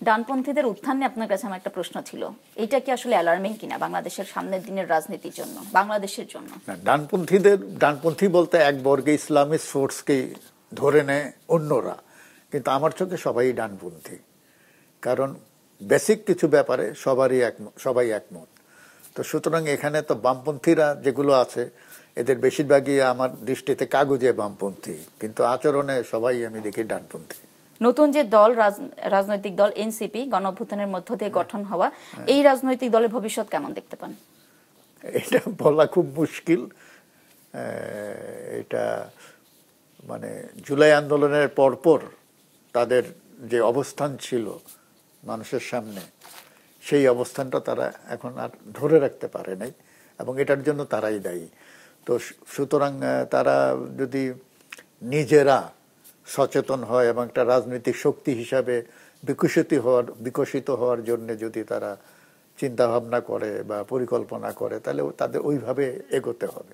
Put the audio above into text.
ডানপন্থীদের উত্থান নিয়ে আপনার কাছে আমার একটা প্রশ্ন ছিল, এটা কি আসলে অ্যালার্মিং কিনা বাংলাদেশের সামনের দিনের রাজনীতির জন্য, বাংলাদেশের জন্য? ডানপন্থী বলতে এক বর্গে ইসলামিস্ট ফোর্সকে ধরে নেয় অন্যরা, কিন্তু আমার চোখে সবাই ডানপন্থী। কারণ বেসিক কিছু ব্যাপারে সবাই একমত। তো সুতরাং এখানে তো বামপন্থীরা যেগুলো আছে এদের বেশিরভাগই আমার দৃষ্টিতে কাগজে বামপন্থী, কিন্তু আচরণে সবাই আমি দেখি ডানপন্থী। নতুন যে দল, রাজনৈতিক দল এনসিপি, গণঅভ্যুত্থানের মধ্য দিয়ে গঠন হওয়া, এই রাজনৈতিক দলের ভবিষ্যৎ কেমন দেখতে পান? এটা বলা খুব মুশকিল। এটা মানে জুলাই আন্দোলনের পরপর তাদের যে অবস্থান ছিল মানুষের সামনে, সেই অবস্থানটা তারা এখন আর ধরে রাখতে পারে নাই, এবং এটার জন্য তারাই দায়ী। তো সুতরাং তারা যদি নিজেরা সচেতন হয় এবং একটা রাজনৈতিক শক্তি হিসাবে বিকশিত হওয়ার জন্য যদি তারা চিন্তা ভাবনা করে বা পরিকল্পনা করে, তাহলে তাদের ওইভাবে এগোতে হবে।